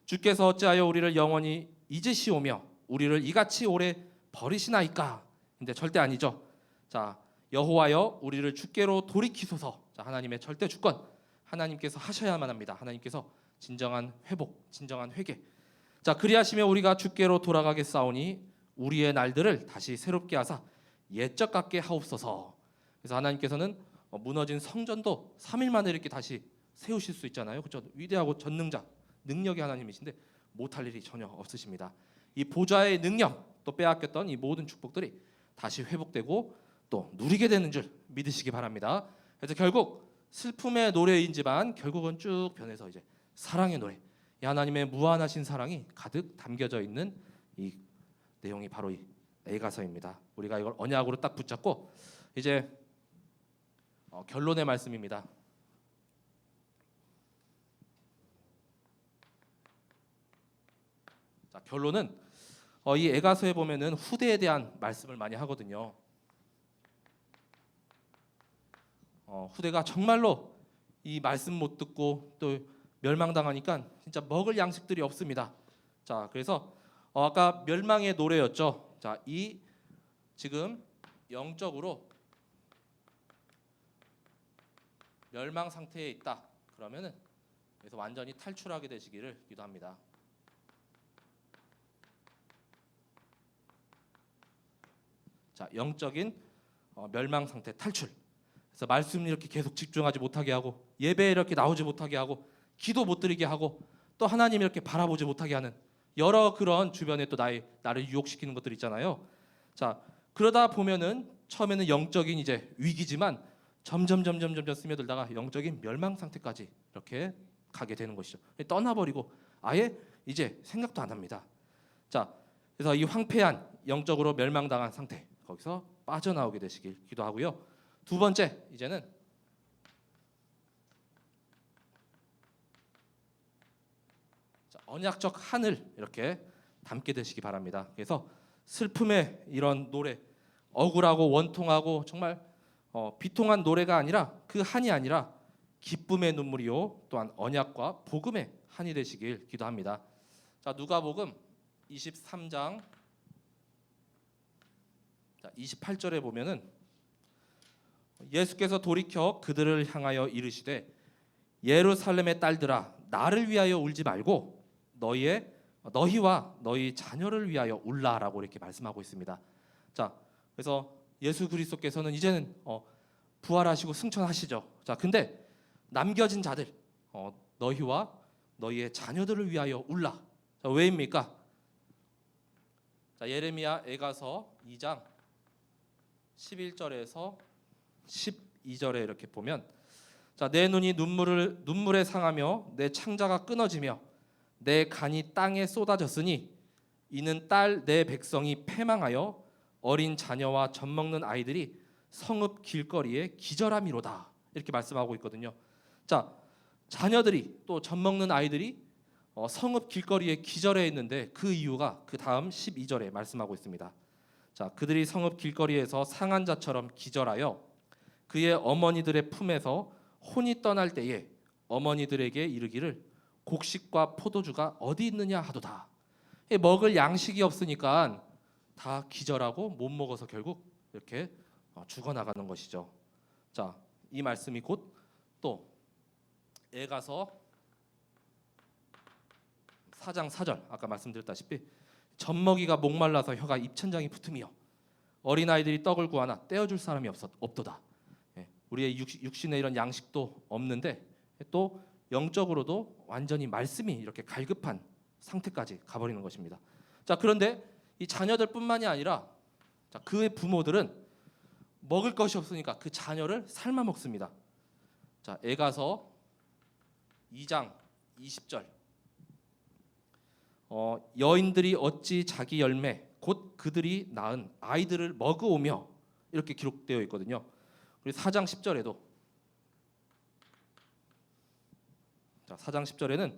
A: 주께서 어찌하여 우리를 영원히 잊으시오며 우리를 이같이 오래 버리시나이까? 근데 절대 아니죠. 자, 여호와여 우리를 주께로 돌이키소서. 자, 하나님의 절대 주권, 하나님께서 하셔야만 합니다. 하나님께서 진정한 회복, 진정한 회개. 자, 그리하시며 우리가 주께로 돌아가겠사오니 우리의 날들을 다시 새롭게 하사 옛적 같게 하옵소서. 그래서 하나님께서는 무너진 성전도 3일 만에 이렇게 다시 세우실 수 있잖아요. 그렇죠? 위대하고 전능자, 능력의 하나님이신데 못할 일이 전혀 없으십니다. 이 보좌의 능력, 또 빼앗겼던 이 모든 축복들이 다시 회복되고 또 누리게 되는 줄 믿으시기 바랍니다. 그래서 결국 슬픔의 노래인지만 결국은 쭉 변해서 이제 사랑의 노래, 이 하나님의 무한하신 사랑이 가득 담겨져 있는 이 내용이 바로 이 에가서입니다. 우리가 이걸 언약으로 딱 붙잡고 이제 결론의 말씀입니다. 자, 결론은 이 에가서에 보면은 후대에 대한 말씀을 많이 하거든요. 후대가 정말로 이 말씀 못 듣고 또 멸망당하니까 진짜 먹을 양식들이 없습니다. 자, 그래서 아까 멸망의 노래였죠. 자, 이 지금 영적으로 멸망 상태에 있다. 그러면은 그래서 완전히 탈출하게 되시기를 기도합니다. 자, 영적인 멸망 상태 탈출. 그래서 말씀 이렇게 계속 집중하지 못하게 하고 예배에 이렇게 나오지 못하게 하고 기도 못 드리게 하고 또 하나님 이렇게 바라보지 못하게 하는 여러 그런 주변에 또 나를 유혹시키는 것들 있잖아요. 자, 그러다 보면은 처음에는 영적인 이제 위기지만 점점 스며들다가 영적인 멸망 상태까지 이렇게 가게 되는 것이죠. 떠나버리고 아예 이제 생각도 안 합니다. 자, 그래서 이 황폐한 영적으로 멸망당한 상태 거기서 빠져나오게 되시길 기도하고요. 두 번째, 이제는 자, 언약적 한을 이렇게 담게 되시기 바랍니다. 그래서 슬픔의 이런 노래, 억울하고 원통하고 정말 비통한 노래가 아니라 그 한이 아니라 기쁨의 눈물이요 또한 언약과 복음의 한이 되시길 기도합니다. 자, 누가복음 23장 28절에 보면은 예수께서 돌이켜 그들을 향하여 이르시되 예루살렘의 딸들아 나를 위하여 울지 말고 너희와 너희 자녀를 위하여 울라라고 이렇게 말씀하고 있습니다. 자, 그래서 예수 그리스도께서는 이제는 부활하시고 승천하시죠. 자, 근데 남겨진 자들 너희와 너희의 자녀들을 위하여 울라. 자, 왜입니까? 자, 예레미야 에가서 2장 11절에서 12절에 이렇게 보면 자, 내 눈이 눈물에 상하며 내 창자가 끊어지며 내 간이 땅에 쏟아졌으니 이는 딸 내 백성이 패망하여 어린 자녀와 젖먹는 아이들이 성읍 길거리에 기절함이로다. 이렇게 말씀하고 있거든요. 자, 자녀들이 또 젖먹는 아이들이 성읍 길거리에 기절해 있는데 그 이유가 그 다음 12절에 말씀하고 있습니다. 자, 그들이 성읍 길거리에서 상한 자처럼 기절하여 그의 어머니들의 품에서 혼이 떠날 때에 어머니들에게 이르기를 곡식과 포도주가 어디 있느냐 하도다. 먹을 양식이 없으니까 다 기절하고 못 먹어서 결국 이렇게 죽어나가는 것이죠. 자, 이 말씀이 곧 또 에가서 4장 4절 아까 말씀드렸다시피 젖먹이가 목말라서 혀가 입천장이 붙으며 어린아이들이 떡을 구하나 떼어줄 사람이 없도다. 우리의 육신의 이런 양식도 없는데 또 영적으로도 완전히 말씀이 이렇게 갈급한 상태까지 가버리는 것입니다. 자, 그런데 이 자녀들뿐만이 아니라 그의 부모들은 먹을 것이 없으니까 그 자녀를 삶아 먹습니다. 자, 에가서 2장 20절 여인들이 어찌 자기 열매 곧 그들이 낳은 아이들을 먹으오며 이렇게 기록되어 있거든요. 그리고 4장 10절에도 4장 10절에는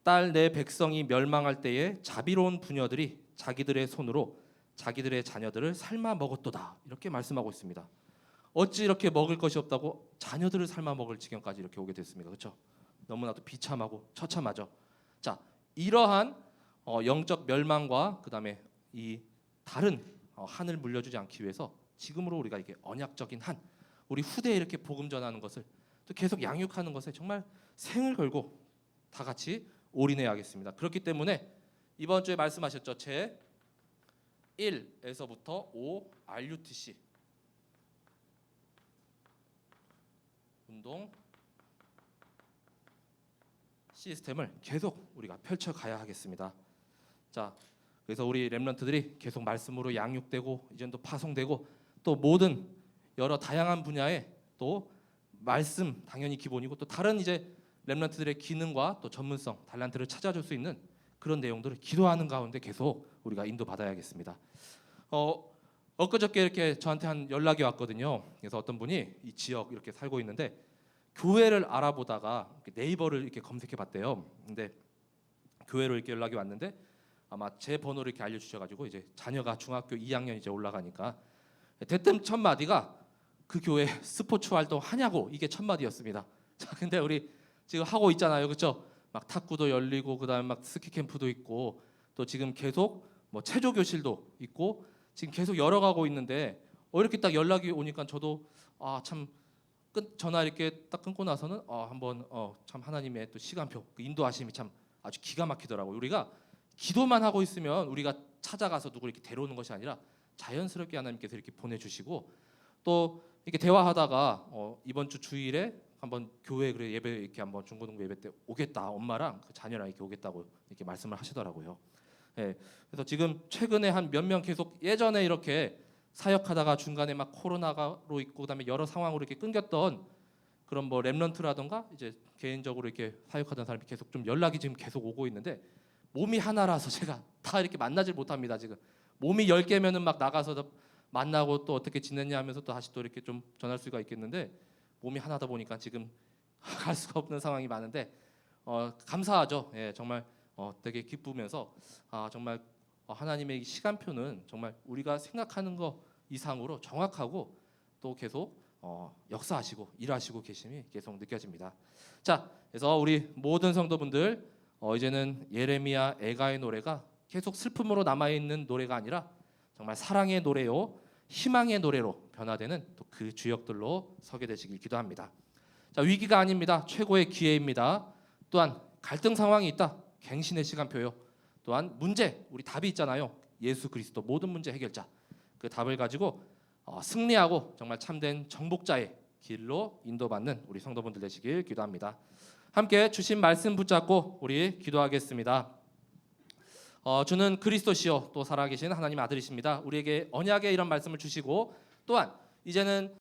A: 딸 내 백성이 멸망할 때에 자비로운 부녀들이 자기들의 손으로 자기들의 자녀들을 삶아 먹었도다. 이렇게 말씀하고 있습니다. 어찌 이렇게 먹을 것이 없다고 자녀들을 삶아 먹을 지경까지 이렇게 오게 됐습니까? 그렇죠? 너무나도 비참하고 처참하죠. 자, 이러한 영적 멸망과 그다음에 이 다른 한을 물려주지 않기 위해서 지금으로 우리가 이게 언약적인 한 우리 후대에 이렇게 복음 전하는 것을 또 계속 양육하는 것에 정말 생을 걸고 다 같이 올인해야겠습니다. 그렇기 때문에 이번 주에 말씀하셨죠. 제 1에서부터 5 RUTC 운동 시스템을 계속 우리가 펼쳐가야 하겠습니다. 자, 그래서 우리 렘넌트들이 계속 말씀으로 양육되고 이제 또 파송되고 또 모든 여러 다양한 분야에 또 말씀 당연히 기본이고 또 다른 이제 렘넌트들의 기능과 또 전문성, 달란트를 찾아줄 수 있는 그런 내용들을 기도하는 가운데 계속 우리가 인도받아야겠습니다. 엊그저께 이렇게 저한테 한 연락이 왔거든요. 그래서 어떤 분이 이 지역 이렇게 살고 있는데 교회를 알아보다가 네이버를 이렇게 검색해봤대요. 근데 교회로 이렇게 연락이 왔는데 아마 제 번호를 이렇게 알려주셔가지고 이제 자녀가 중학교 2학년 이제 올라가니까 대뜸 첫 마디가 그 교회 스포츠 활동 하냐고, 이게 첫 마디였습니다. 자, 근데 우리 지금 하고 있잖아요, 그렇죠? 막 탁구도 열리고 그다음에 막 스키 캠프도 있고 또 지금 계속 뭐 체조 교실도 있고 지금 계속 열어가고 있는데 이렇게 딱 연락이 오니까 저도 참 전화 이렇게 딱 끊고 나서는 한번 참 하나님의 또 시간표 그 인도하심이 참 아주 기가 막히더라고요. 우리가 기도만 하고 있으면 우리가 찾아가서 누구 이렇게 데려오는 것이 아니라 자연스럽게 하나님께서 이렇게 보내주시고 또 이렇게 대화하다가 이번 주 주일에 한번 교회 그래 예배 이렇게 한번 중고등부 예배 때 오겠다, 엄마랑 그 자녀랑 이렇게 오겠다고 이렇게 말씀을 하시더라고요. 예, 그래서 지금 최근에 한 몇 명 계속 예전에 이렇게 사역하다가 중간에 막 코로나로 있고 그다음에 여러 상황으로 이렇게 끊겼던 그런 뭐 렘넌트라던가 이제 개인적으로 이렇게 사역하던 사람이 계속 좀 연락이 지금 계속 오고 있는데 몸이 하나라서 제가 다 이렇게 만나질 못합니다. 지금 몸이 10개면은 막 나가서 만나고 또 어떻게 지냈냐 하면서 또 다시 또 이렇게 좀 전할 수가 있겠는데 몸이 하나다 보니까 지금 갈 수가 없는 상황이 많은데 감사하죠. 예, 정말 되게 기쁘면서 정말 하나님의 시간표는 정말 우리가 생각하는 것 이상으로 정확하고 또 계속 역사하시고 일하시고 계심이 계속 느껴집니다. 자, 그래서 우리 모든 성도분들 이제는 예레미야 애가의 노래가 계속 슬픔으로 남아있는 노래가 아니라 정말 사랑의 노래요, 희망의 노래로 변화되는 또 그 주역들로 서게 되시길 기도합니다. 자, 위기가 아닙니다. 최고의 기회입니다. 또한 갈등 상황이 있다. 갱신의 시간표요. 또한 문제, 우리 답이 있잖아요. 예수 그리스도 모든 문제 해결자. 그 답을 가지고 승리하고 정말 참된 정복자의 길로 인도받는 우리 성도분들 되시길 기도합니다. 함께 주신 말씀 붙잡고 우리 기도하겠습니다. 주는 그리스도시요 또 살아계신 하나님 아들이십니다. 우리에게 언약의 이런 말씀을 주시고 또한 이제는